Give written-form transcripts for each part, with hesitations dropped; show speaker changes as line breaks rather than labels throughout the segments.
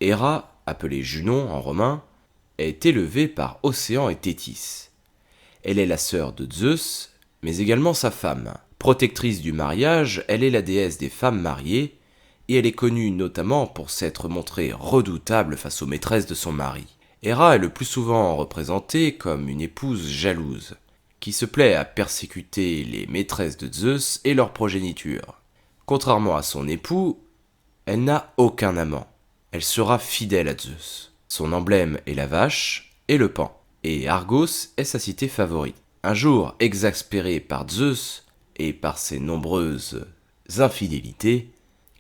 Héra, appelée Junon en romain, est élevée par Océan et Thétis. Elle est la sœur de Zeus, mais également sa femme. Protectrice du mariage, elle est la déesse des femmes mariées, et elle est connue notamment pour s'être montrée redoutable face aux maîtresses de son mari. Héra est le plus souvent représentée comme une épouse jalouse, qui se plaît à persécuter les maîtresses de Zeus et leur progéniture. Contrairement à son époux, elle n'a aucun amant. Elle sera fidèle à Zeus. Son emblème est la vache et le paon, et Argos est sa cité favorite. Un jour, exaspérée par Zeus et par ses nombreuses infidélités,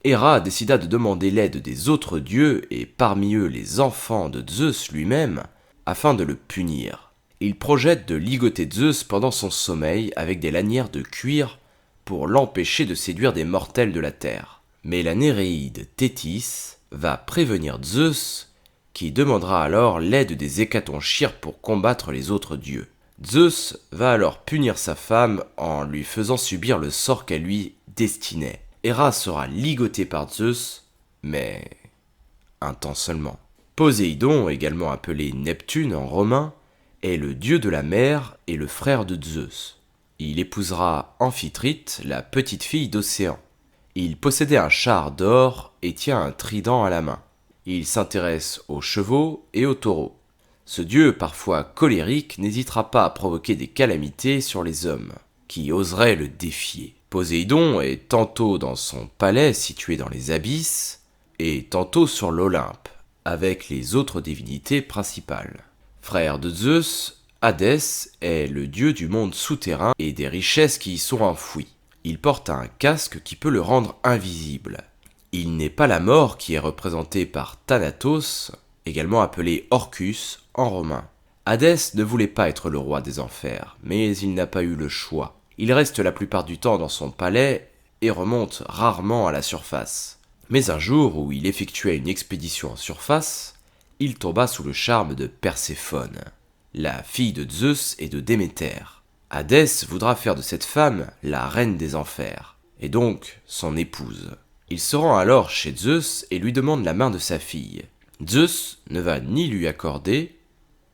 Héra décida de demander l'aide des autres dieux et parmi eux les enfants de Zeus lui-même afin de le punir. Il projette de ligoter Zeus pendant son sommeil avec des lanières de cuir pour l'empêcher de séduire des mortels de la terre. Mais la Néréide Thétis va prévenir Zeus qui demandera alors l'aide des Hécatonchires pour combattre les autres dieux. Zeus va alors punir sa femme en lui faisant subir le sort qu'elle lui destinait. Héra sera ligotée par Zeus, mais un temps seulement. Poséidon, également appelé Neptune en romain, est le dieu de la mer et le frère de Zeus. Il épousera Amphitrite, la petite fille d'Océan. Il possédait un char d'or et tient un trident à la main. Il s'intéresse aux chevaux et aux taureaux. Ce dieu, parfois colérique, n'hésitera pas à provoquer des calamités sur les hommes, qui oseraient le défier. Poséidon est tantôt dans son palais situé dans les abysses, et tantôt sur l'Olympe, avec les autres divinités principales. Frère de Zeus, Hadès est le dieu du monde souterrain et des richesses qui y sont enfouies. Il porte un casque qui peut le rendre invisible. Il n'est pas la mort qui est représentée par Thanatos, également appelé Orcus en romain. Hadès ne voulait pas être le roi des enfers, mais il n'a pas eu le choix. Il reste la plupart du temps dans son palais et remonte rarement à la surface. Mais un jour où il effectuait une expédition en surface, il tomba sous le charme de Perséphone, la fille de Zeus et de Déméter. Hadès voudra faire de cette femme la reine des enfers, et donc son épouse. Il se rend alors chez Zeus et lui demande la main de sa fille. Zeus ne va ni lui accorder,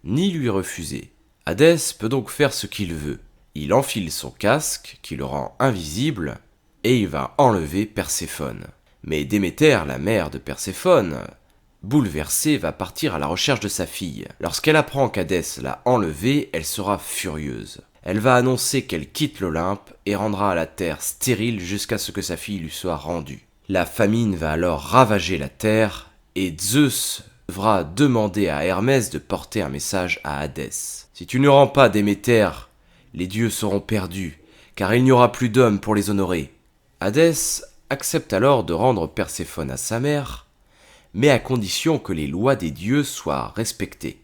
ni lui refuser. Hadès peut donc faire ce qu'il veut. Il enfile son casque, qui le rend invisible, et il va enlever Perséphone. Mais Déméter, la mère de Perséphone, bouleversée, va partir à la recherche de sa fille. Lorsqu'elle apprend qu'Hadès l'a enlevée, elle sera furieuse. Elle va annoncer qu'elle quitte l'Olympe et rendra la terre stérile jusqu'à ce que sa fille lui soit rendue. La famine va alors ravager la terre, et Zeus devra demander à Hermès de porter un message à Hadès. Si tu ne rends pas Déméter, les dieux seront perdus, car il n'y aura plus d'hommes pour les honorer. Hadès accepte alors de rendre Perséphone à sa mère, mais à condition que les lois des dieux soient respectées.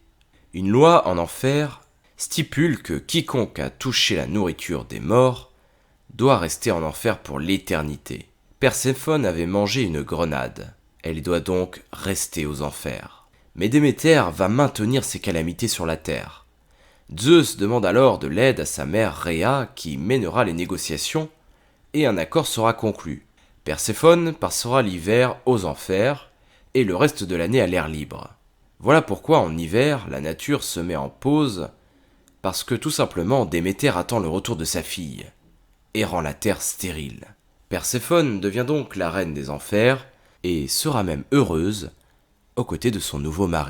Une loi en enfer stipule que quiconque a touché la nourriture des morts doit rester en enfer pour l'éternité. Perséphone avait mangé une grenade, elle doit donc rester aux enfers. Mais Déméter va maintenir ses calamités sur la terre. Zeus demande alors de l'aide à sa mère Rhéa qui mènera les négociations et un accord sera conclu. Perséphone passera l'hiver aux enfers et le reste de l'année à l'air libre. Voilà pourquoi en hiver la nature se met en pause parce que tout simplement Déméter attend le retour de sa fille et rend la terre stérile. Perséphone devient donc la reine des enfers et sera même heureuse aux côtés de son nouveau mari.